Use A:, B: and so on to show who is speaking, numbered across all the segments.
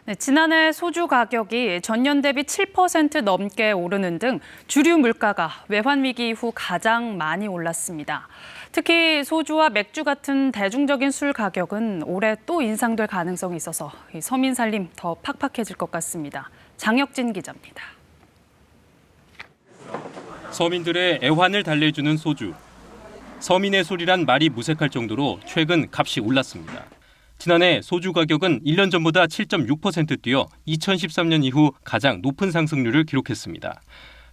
A: 네, 지난해 소주 가격이 전년 대비 7% 넘게 오르는 등 주류 물가가 외환 위기 이후 가장 많이 올랐습니다. 특히 소주와 맥주 같은 대중적인 술 가격은 올해 또 인상될 가능성이 있어서 서민 살림 더 팍팍해질 것 같습니다. 장혁진 기자입니다.
B: 서민들의 애환을 달래주는 소주. 서민의 소리란 말이 무색할 정도로 최근 값이 올랐습니다. 지난해 소주 가격은 1년 전보다 7.6% 뛰어 2013년 이후 가장 높은 상승률을 기록했습니다.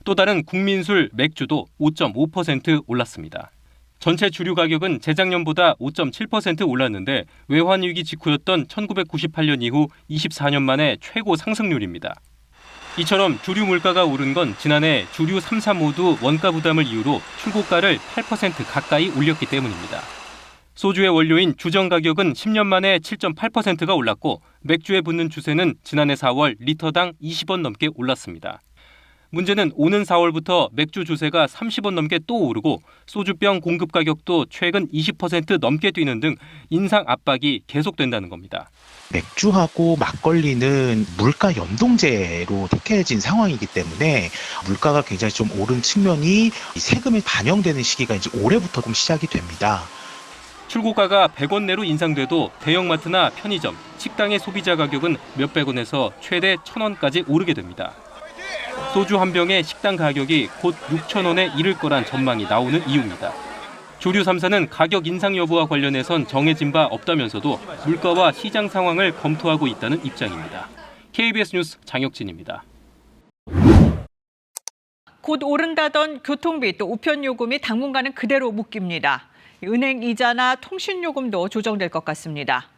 B: 또 다른 국민술 맥주도 5.5% 올랐습니다. 전체 주류 가격은 재작년보다 5.7% 올랐는데 외환위기 직후였던 1998년 이후 24년 만에 최고 상승률입니다. 이처럼 주류 물가가 오른 건 지난해 주류 3, 4 모두 원가 부담을 이유로 출고가를 8% 가까이 올렸기 때문입니다. 소주의 원료인 주정 가격은 10년 만에 7.8%가 올랐고 맥주에 붙는 주세는 지난해 4월 리터당 20원 넘게 올랐습니다. 문제는 오는 4월부터 맥주 주세가 30원 넘게 또 오르고 소주병 공급 가격도 최근 20% 넘게 뛰는 등 인상 압박이 계속된다는 겁니다.
C: 맥주하고 막걸리는 물가 연동제로 택해진 상황이기 때문에 물가가 굉장히 좀 오른 측면이 세금에 반영되는 시기가 이제 올해부터 좀 시작이 됩니다.
B: 출고가가 100원 내로 인상돼도 대형마트나 편의점, 식당의 소비자 가격은 몇백 원에서 최대 1,000원까지 오르게 됩니다. 소주 한 병의 식당 가격이 곧 6,000원에 이를 거란 전망이 나오는 이유입니다. 주류 3사는 가격 인상 여부와 관련해선 정해진 바 없다면서도 물가와 시장 상황을 검토하고 있다는 입장입니다. KBS 뉴스 장혁진입니다.
D: 곧 오른다던 교통비 또 우편 요금이 당분간은 그대로 묶입니다. 은행 이자나 통신 요금도 조정될 것 같습니다.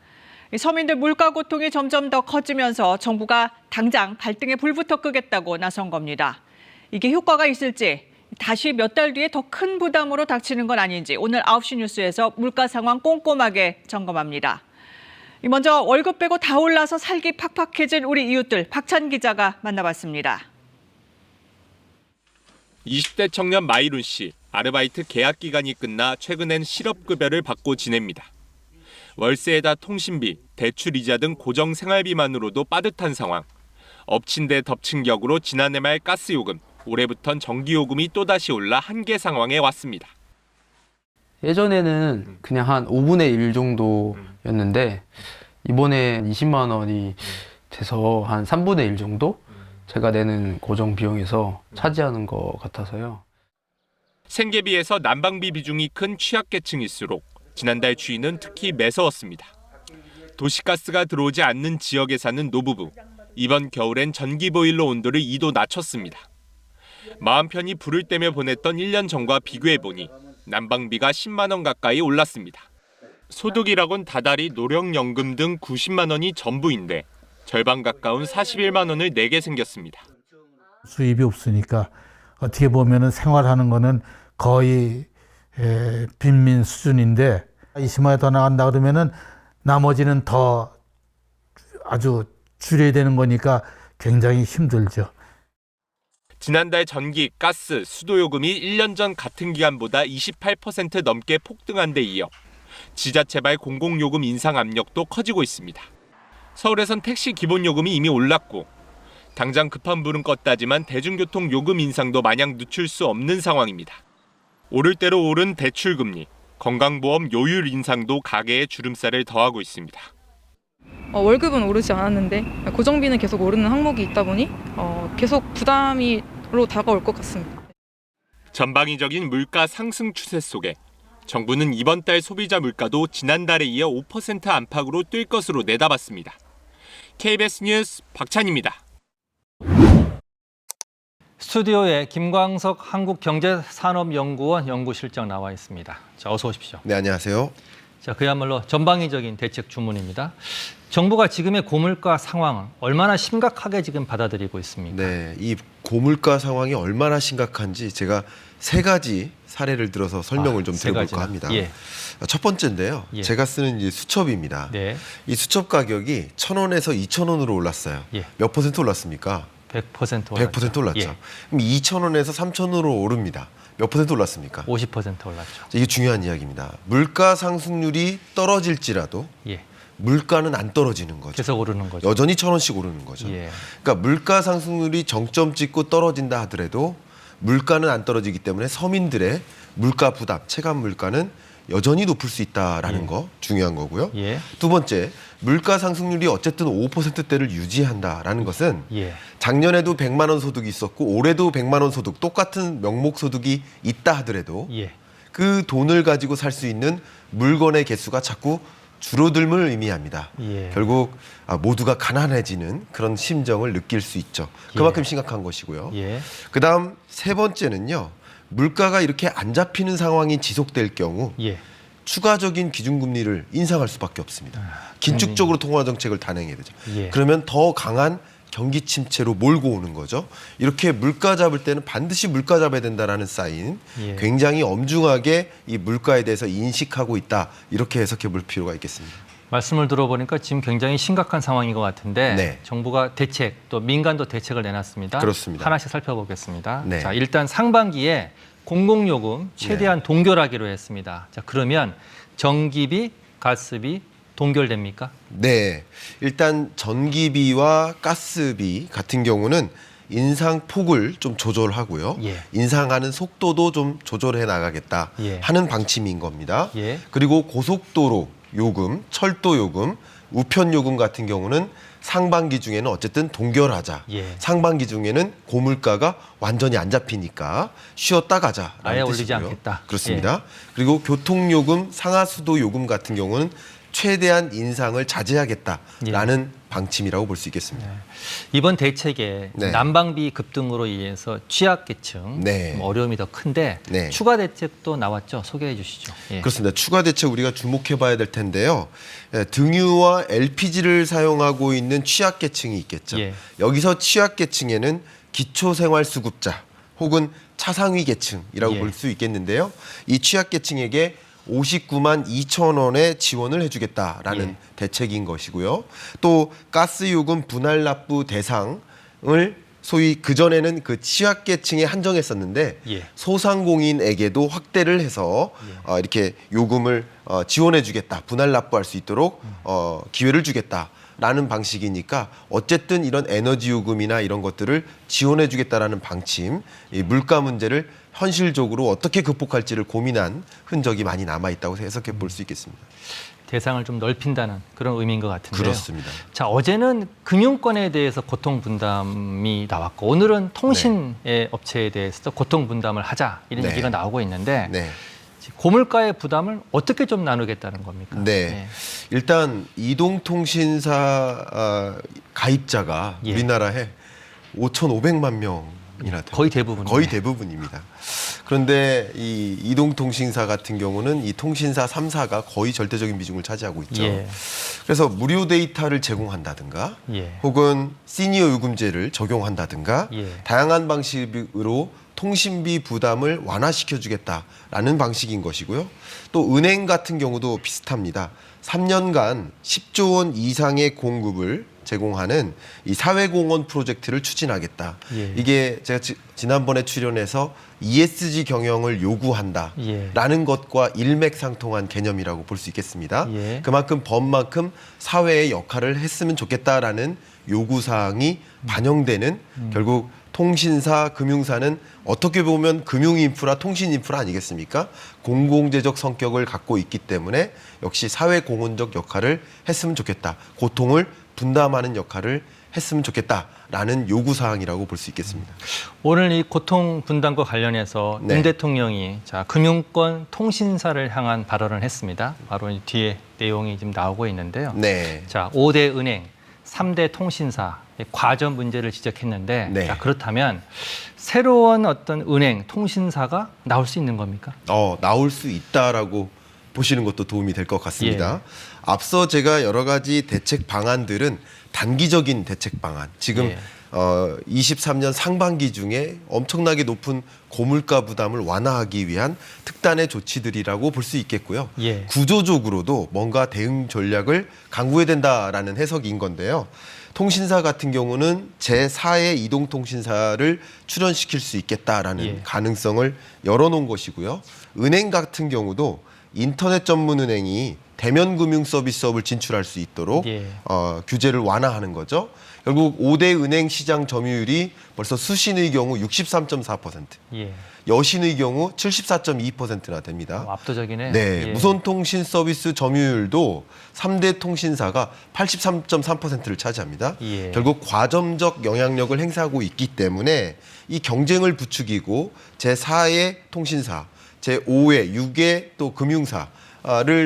D: 서민들 물가 고통이 점점 더 커지면서 정부가 당장 발등에 불부터 끄겠다고 나선 겁니다. 이게 효과가 있을지 다시 몇 달 뒤에 더 큰 부담으로 닥치는 건 아닌지 오늘 9시 뉴스에서 물가 상황 꼼꼼하게 점검합니다. 먼저 월급 빼고 다 올라서 살기 팍팍해진 우리 이웃들 박찬 기자가 만나봤습니다.
E: 20대 청년 마이룬 씨. 아르바이트 계약 기간이 끝나 최근엔 실업급여를 받고 지냅니다. 월세에다 통신비, 대출이자 등 고정 생활비만으로도 빠듯한 상황. 엎친 데 덮친 격으로 지난해 말 가스요금, 올해부턴 전기요금이 또다시 올라 한계 상황에 왔습니다.
F: 예전에는 그냥 한 5분의 1 정도였는데 이번에 20만 원이 돼서 한 3분의 1 정도 제가 내는 고정 비용에서 차지하는 것 같아서요.
E: 생계비에서 난방비 비중이 큰 취약계층일수록 지난달 추위는 특히 매서웠습니다. 도시가스가 들어오지 않는 지역에 사는 노부부. 이번 겨울엔 전기보일러 온도를 2도 낮췄습니다. 마음 편히 불을 떼며 보냈던 1년 전과 비교해보니 난방비가 10만 원 가까이 올랐습니다. 소득이라곤 다달이 노령연금 등 90만 원이 전부인데 절반 가까운 41만 원을 내게 생겼습니다.
G: 수입이 없으니까 어떻게 보면은 생활하는 거는 거의 빈민 수준인데 20만 원 더 나간다 그러면은 나머지는 더 아주 줄여야 되는 거니까 굉장히 힘들죠.
E: 지난달 전기, 가스, 수도요금이 1년 전 같은 기간보다 28% 넘게 폭등한 데 이어 지자체발 공공요금 인상 압력도 커지고 있습니다. 서울에선 택시 기본요금이 이미 올랐고 당장 급한 불은 껐다지만 대중교통 요금 인상도 마냥 늦출 수 없는 상황입니다. 오를 대로 오른 대출금리, 건강보험 요율 인상도 가계에 주름살을 더하고 있습니다.
H: 월급은 오르지 않았는데 고정비는 계속 오르는 항목이 있다 보니 계속 부담으로 다가올 것 같습니다.
E: 전방위적인 물가 상승 추세 속에 정부는 이번 달 소비자 물가도 지난달에 이어 5% 안팎으로 뛸 것으로 내다봤습니다. KBS 뉴스 박찬입니다.
I: 스튜디오에 김광석 한국경제산업연구원 연구실장 나와 있습니다. 자, 어서 오십시오.
J: 네, 안녕하세요.
I: 자, 그야말로 전방위적인 대책 주문입니다. 정부가 지금의 고물가 상황을 얼마나 심각하게 지금 받아들이고 있습니까?
J: 네, 이 고물가 상황이 얼마나 심각한지 제가 세 가지 사례를 들어서 설명을 좀 드려볼까 합니다.
I: 예.
J: 첫 번째인데요.
I: 예.
J: 제가 쓰는 이제 수첩입니다.
I: 네.
J: 이 수첩 가격이 1,000원에서 2,000원으로 올랐어요.
I: 예.
J: 몇 퍼센트 올랐습니까?
I: 100% 올랐죠.
J: 100% 올랐죠.
I: 예.
J: 그럼 2,000원에서 3,000원으로 오릅니다. 몇 퍼센트 올랐습니까?
I: 50% 올랐죠.
J: 이게 중요한 이야기입니다. 물가 상승률이 떨어질지라도
I: 예.
J: 물가는 안 떨어지는 거죠.
I: 계속 오르는 거죠.
J: 여전히 1,000원씩 오르는 거죠.
I: 예.
J: 그러니까 물가 상승률이 정점 찍고 떨어진다 하더라도 물가는 안 떨어지기 때문에 서민들의 물가 부담, 체감 물가는 여전히 높을 수 있다라는
I: 예.
J: 거 중요한 거고요.
I: 예.
J: 두 번째, 물가 상승률이 어쨌든 5%대를 유지한다라는 것은
I: 예.
J: 작년에도 100만 원 소득이 있었고 올해도 100만 원 소득, 똑같은 명목 소득이 있다 하더라도
I: 예.
J: 그 돈을 가지고 살 수 있는 물건의 개수가 자꾸 줄어들음을 의미합니다.
I: 예.
J: 결국 모두가 가난해지는 그런 심정을 느낄 수 있죠. 그만큼 심각한 것이고요.
I: 예.
J: 그다음 세 번째는요. 물가가 이렇게 안 잡히는 상황이 지속될 경우
I: 예.
J: 추가적인 기준금리를 인상할 수밖에 없습니다. 긴축적으로 통화정책을 단행해야 되죠.
I: 예.
J: 그러면 더 강한 경기 침체로 몰고 오는 거죠. 이렇게 물가 잡을 때는 반드시 물가 잡아야 된다라는 사인,
I: 예.
J: 굉장히 엄중하게 이 물가에 대해서 인식하고 있다. 이렇게 해석해 볼 필요가 있겠습니다.
I: 말씀을 들어보니까 지금 굉장히 심각한 상황인 것 같은데
J: 네.
I: 정부가 대책 또 민간도 대책을 내놨습니다.
J: 그렇습니다.
I: 하나씩 살펴보겠습니다.
J: 네.
I: 자, 일단 상반기에 공공요금 최대한 동결하기로 했습니다. 자, 그러면 전기비, 가스비 동결됩니까?
J: 네, 일단 전기비와 가스비 같은 경우는 인상 폭을 좀 조절하고요.
I: 예.
J: 인상하는 속도도 좀 조절해 나가겠다
I: 예.
J: 하는 방침인 겁니다.
I: 예.
J: 그리고 고속도로 요금, 철도 요금, 우편 요금 같은 경우는 상반기 중에는 어쨌든 동결하자.
I: 예.
J: 상반기 중에는 고물가가 완전히 안 잡히니까 쉬었다 가자라는
I: 아예 올리지
J: 뜻이고요.
I: 않겠다.
J: 그렇습니다. 그리고 교통요금, 상하수도 요금 같은 경우는 최대한 인상을 자제하겠다라는 방침이라고 볼 수 있겠습니다.
I: 이번 대책에
J: 네.
I: 난방비 급등으로 인해서 취약계층
J: 네.
I: 좀 어려움이 더 큰데
J: 네.
I: 추가 대책도 나왔죠. 소개해 주시죠. 예.
J: 그렇습니다. 추가 대책 우리가 주목해 봐야 될 텐데요. 등유와 LPG를 사용하고 있는 취약계층이 있겠죠.
I: 예.
J: 여기서 취약계층에는 기초생활수급자 혹은 차상위 계층이라고
I: 예.
J: 볼 수 있겠는데요. 이 취약계층에게 59만 2천 원의 지원을 해주겠다라는
I: 예.
J: 대책인 것이고요. 또 가스요금 분할 납부 대상을 소위 그전에는 그 취약계층에 한정했었는데
I: 예.
J: 소상공인에게도 확대를 해서 이렇게 요금을 지원해주겠다, 분할 납부할 수 있도록 기회를 주겠다라는 방식이니까 어쨌든 이런 에너지 요금이나 이런 것들을 지원해주겠다라는 방침, 이 물가 문제를 현실적으로 어떻게 극복할지를 고민한 흔적이 많이 남아있다고 해석해 볼 수 있겠습니다.
I: 대상을 좀 넓힌다는 그런 의미인 것 같은데요.
J: 그렇습니다.
I: 자, 어제는 금융권에 대해서 고통 분담이 나왔고 오늘은 통신의 업체에 대해서 고통 분담을 하자 이런
J: 네.
I: 얘기가 나오고 있는데
J: 네.
I: 고물가의 부담을 어떻게 좀 나누겠다는 겁니까?
J: 네. 일단 이동통신사 가입자가
I: 예.
J: 우리나라에 5,500만 명이나 됩니다.
I: 거의 대부분.
J: 거의 대부분입니다. 그런데 이 이동통신사 같은 경우는 이 통신사 3사가 거의 절대적인 비중을 차지하고 있죠.
I: 예.
J: 그래서 무료 데이터를 제공한다든가
I: 예.
J: 혹은 시니어 요금제를 적용한다든가
I: 예.
J: 다양한 방식으로 통신비 부담을 완화시켜주겠다라는 방식인 것이고요. 또 은행 같은 경우도 비슷합니다. 3년간 10조 원 이상의 공급을 제공하는 이 사회공헌 프로젝트를 추진하겠다.
I: 예.
J: 이게 제가 지난번에 출연해서 ESG 경영을 요구한다라는
I: 예.
J: 것과 일맥상통한 개념이라고 볼 수 있겠습니다.
I: 예.
J: 그만큼 법만큼 사회의 역할을 했으면 좋겠다라는 요구사항이 반영되는 결국 통신사, 금융사는 어떻게 보면 금융인프라, 통신인프라 아니겠습니까? 공공재적 성격을 갖고 있기 때문에 역시 사회공헌적 역할을 했으면 좋겠다. 고통을 분담하는 역할을 했으면 좋겠다라는 요구사항이라고 볼 수 있겠습니다.
I: 오늘 이 고통 분담과 관련해서
J: 네.
I: 윤 대통령이 자, 금융권 통신사를 향한 발언을 했습니다. 바로 이 뒤에 내용이 지금 나오고 있는데요.
J: 네.
I: 자, 5대 은행, 3대 통신사 과점 문제를 지적했는데
J: 네.
I: 자, 그렇다면 새로운 어떤 은행, 통신사가 나올 수 있는 겁니까?
J: 나올 수 있다라고 보시는 것도 도움이 될 것 같습니다.
I: 예.
J: 앞서 제가 여러 가지 대책 방안들은 단기적인 대책 방안, 지금
I: 예.
J: 23년 상반기 중에 엄청나게 높은 고물가 부담을 완화하기 위한 특단의 조치들이라고 볼 수 있겠고요.
I: 예.
J: 구조적으로도 뭔가 대응 전략을 강구해야 된다라는 해석인 건데요. 통신사 같은 경우는 제4의 이동통신사를 출연시킬 수 있겠다라는
I: 예.
J: 가능성을 열어놓은 것이고요. 은행 같은 경우도 인터넷 전문 은행이 대면 금융 서비스업을 진출할 수 있도록
I: 예.
J: 규제를 완화하는 거죠. 결국 5대 은행 시장 점유율이 벌써 수신의 경우 63.4%,
I: 예.
J: 여신의 경우 74.2%나 됩니다.
I: 압도적이네.
J: 네,
I: 예.
J: 무선통신 서비스 점유율도 3대 통신사가 83.3%를 차지합니다.
I: 예.
J: 결국 과점적 영향력을 행사하고 있기 때문에 이 경쟁을 부추기고 제4의 통신사, 제5의 6의 또 금융사를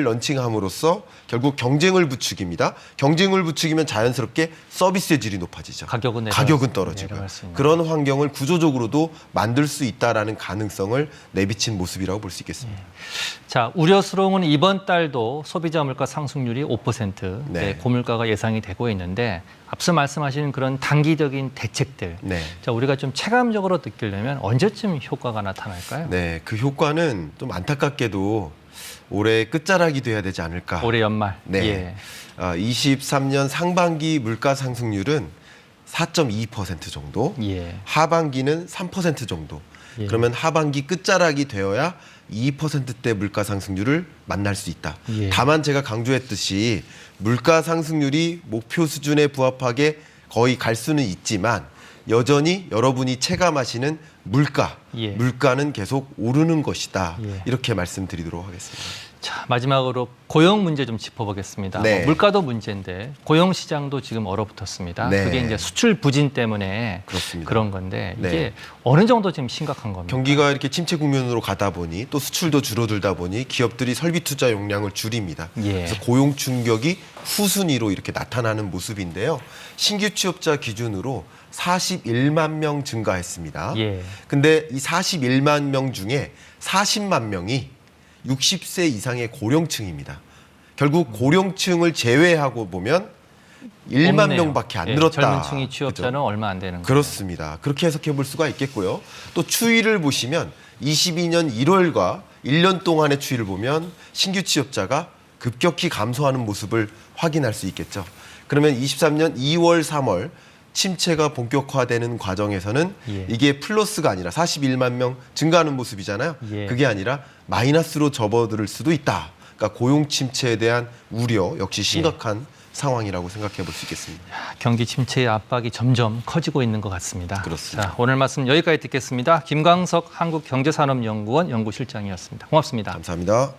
J: 런칭함으로써 결국 경쟁을 부추깁니다. 경쟁을 부추기면 자연스럽게 서비스의 질이 높아지죠.
I: 가격은
J: 떨어지고
I: 내려갈 수 있는.
J: 그런 환경을 구조적으로도 만들 수 있다라는 가능성을 내비친 모습이라고 볼 수 있겠습니다.
I: 자, 우려스러운 건 이번 달도 소비자 물가 상승률이 5%,
J: 네.
I: 고물가가 예상이 되고 있는데 앞서 말씀하신 그런 단기적인 대책들,
J: 네.
I: 자, 우리가 좀 체감적으로 느끼려면 언제쯤 효과가 나타날까요?
J: 네, 그 효과는 좀 안타깝게도 올해 끝자락이 돼야 되지 않을까.
I: 올해 연말.
J: 네.
I: 예.
J: 23년 상반기 물가 상승률은 4.2% 정도,
I: 예.
J: 하반기는 3% 정도.
I: 예.
J: 그러면 하반기 끝자락이 되어야 2%대 물가 상승률을 만날 수 있다.
I: 예.
J: 다만 제가 강조했듯이 물가 상승률이 목표 수준에 부합하게 거의 갈 수는 있지만 여전히 여러분이 체감하시는
I: 예.
J: 물가는 계속 오르는 것이다.
I: 예.
J: 이렇게 말씀드리도록 하겠습니다.
I: 자, 마지막으로 고용 문제 좀 짚어보겠습니다.
J: 네.
I: 물가도 문제인데 고용 시장도 지금 얼어붙었습니다.
J: 네.
I: 그게 이제 수출 부진 때문에
J: 그렇습니다.
I: 그런 건데 이게
J: 네.
I: 어느 정도 지금 심각한 겁니까?
J: 경기가 이렇게 침체 국면으로 가다 보니 또 수출도 줄어들다 보니 기업들이 설비 투자 용량을 줄입니다.
I: 예.
J: 그래서 고용 충격이 후순위로 이렇게 나타나는 모습인데요. 신규 취업자 기준으로 41만 명 증가했습니다.
I: 예.
J: 근데 이 41만 명 중에 40만 명이 60세 이상의 고령층입니다. 결국 고령층을 제외하고 보면 1만
I: 없네요.
J: 명밖에 안
I: 예,
J: 늘었다.
I: 젊은층이 취업자는
J: 그죠?
I: 얼마 안 되는 거예요.
J: 그렇습니다. 그렇게 해석해 볼 수가 있겠고요. 또 추이를 보시면 22년 1월과 1년 동안의 추이를 보면 신규 취업자가 급격히 감소하는 모습을 확인할 수 있겠죠. 그러면 23년 2월, 3월 침체가 본격화되는 과정에서는
I: 예.
J: 이게 플러스가 아니라 41만 명 증가하는 모습이잖아요.
I: 예.
J: 그게 아니라 마이너스로 접어들 수도 있다. 그러니까 고용 침체에 대한 우려 역시 심각한 상황이라고 생각해 볼 수 있겠습니다.
I: 경기 침체의 압박이 점점 커지고 있는 것 같습니다.
J: 그렇습니다.
I: 자, 오늘 말씀 여기까지 듣겠습니다. 김광석 한국경제산업연구원 연구실장이었습니다. 고맙습니다.
J: 감사합니다.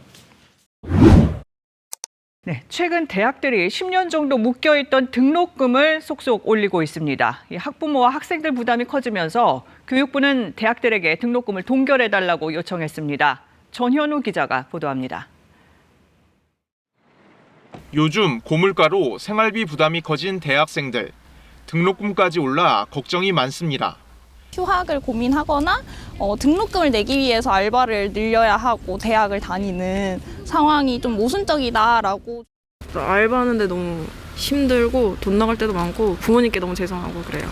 D: 네, 최근 대학들이 10년 정도 묶여있던 등록금을 속속 올리고 있습니다. 이 학부모와 학생들 부담이 커지면서 교육부는 대학들에게 등록금을 동결해달라고 요청했습니다. 전현우 기자가 보도합니다.
E: 요즘 고물가로 생활비 부담이 커진 대학생들. 등록금까지 올라 걱정이 많습니다.
K: 휴학을 고민하거나 등록금을 내기 위해서 알바를 늘려야 하고 대학을 다니는 상황이 좀 모순적이다라고.
H: 알바하는데 너무 힘들고 돈 나갈 때도 많고 부모님께 너무 죄송하고 그래요.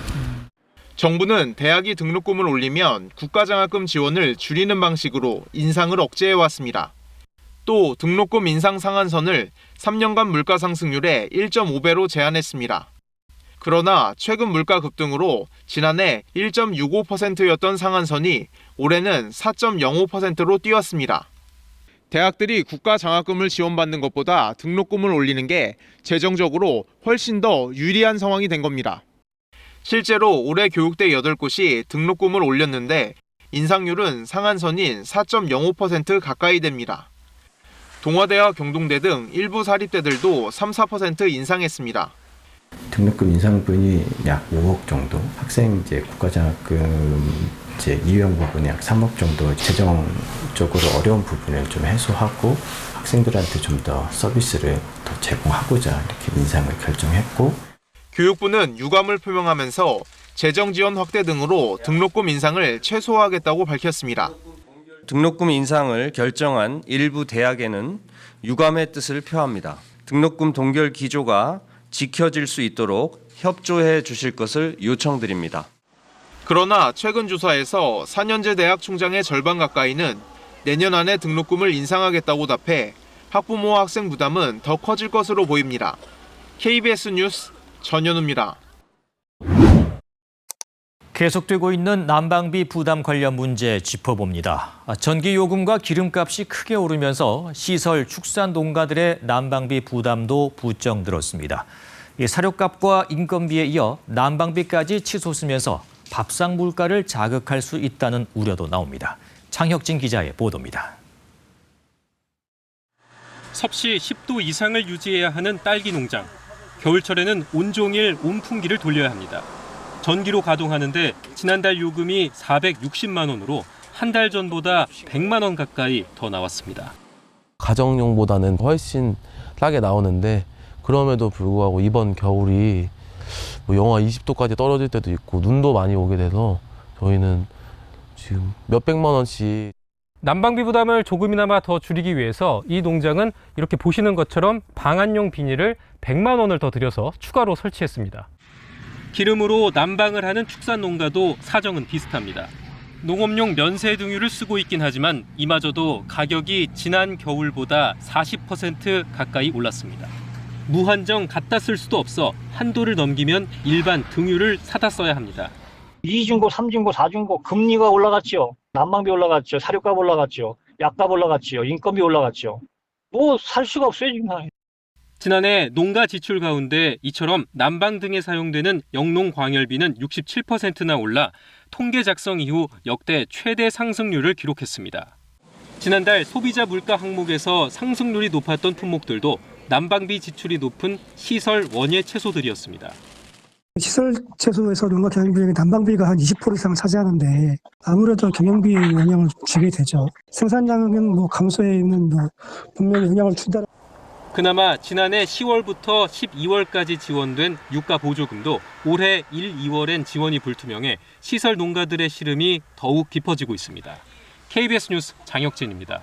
E: 정부는 대학이 등록금을 올리면 국가장학금 지원을 줄이는 방식으로 인상을 억제해왔습니다. 또 등록금 인상 상한선을 3년간 물가 상승률의 1.5배로 제한했습니다. 그러나 최근 물가 급등으로 지난해 1.65%였던 상한선이 올해는 4.05%로 뛰었습니다. 대학들이 국가 장학금을 지원받는 것보다 등록금을 올리는 게 재정적으로 훨씬 더 유리한 상황이 된 겁니다. 실제로 올해 교육대 8곳이 등록금을 올렸는데 인상률은 상한선인 4.05% 가까이 됩니다. 동아대와 경동대 등 일부 사립대들도 3-4% 인상했습니다.
L: 등록금 인상분이 약 5억 정도, 학생 국가장학금 이용 부분이 약 3억 정도 재정적으로 어려운 부분을 좀 해소하고 학생들한테 좀 더 서비스를 더 제공하고자 이렇게 인상을 결정했고,
E: 교육부는 유감을 표명하면서 재정 지원 확대 등으로 등록금 인상을 최소화하겠다고 밝혔습니다.
M: 등록금 인상을 결정한 일부 대학에는 유감의 뜻을 표합니다. 등록금 동결 기조가 지켜질 수 있도록 협조해 주실 것을 요청드립니다.
E: 그러나 최근 조사에서 4년제 대학 총장의 절반 가까이는 내년 안에 등록금을 인상하겠다고 답해 학부모와 학생 부담은 더 커질 것으로 보입니다. KBS 뉴스 전현우입니다.
N: 계속되고 있는 난방비 부담 관련 문제 짚어봅니다. 전기요금과 기름값이 크게 오르면서 시설 축산 농가들의 난방비 부담도 부쩍 늘었습니다. 사료값과 인건비에 이어 난방비까지 치솟으면서 밥상 물가를 자극할 수 있다는 우려도 나옵니다. 창혁진 기자의 보도입니다.
B: 섭씨 10도 이상을 유지해야 하는 딸기 농장. 겨울철에는 온종일 온풍기를 돌려야 합니다. 전기로 가동하는데 지난달 요금이 460만 원으로 한 달 전보다 100만 원 가까이 더 나왔습니다.
O: 가정용보다는 훨씬 싸게 나오는데 그럼에도 불구하고 이번 겨울이 영하 20도까지 떨어질 때도 있고 눈도 많이 오게 돼서 저희는 지금 몇백만 원씩.
B: 난방비 부담을 조금이나마 더 줄이기 위해서 이 농장은 이렇게 보시는 것처럼 방안용 비닐을 100만 원을 더 들여서 추가로 설치했습니다. 기름으로 난방을 하는 축산 농가도 사정은 비슷합니다. 농업용 면세 등유를 쓰고 있긴 하지만 이마저도 가격이 지난 겨울보다 40% 가까이 올랐습니다. 무한정 갖다 쓸 수도 없어 한도를 넘기면 일반 등유를 사다 써야 합니다.
P: 2중고, 3중고, 4중고 금리가 올라갔죠. 난방비 올라갔죠. 사료값 올라갔죠. 약값 올라갔죠. 인건비 올라갔죠. 뭐 살 수가 없어요 지금.
B: 지난해 농가 지출 가운데 이처럼 난방 등에 사용되는 영농 광열비는 67%나 올라 통계 작성 이후 역대 최대 상승률을 기록했습니다. 지난달 소비자 물가 항목에서 상승률이 높았던 품목들도 난방비 지출이 높은 시설 원예 채소들이었습니다.
Q: 시설 채소에서 농가 경영비용이 난방비가 한 20% 이상 차지하는데 아무래도 경영비에 영향을 주게 되죠. 생산량은 뭐 감소에는 뭐 분명히 영향을 준다.
B: 그나마 지난해 10월부터 12월까지 지원된 유가 보조금도 올해 1, 2월엔 지원이 불투명해 시설 농가들의 시름이 더욱 깊어지고 있습니다. KBS 뉴스 장혁진입니다.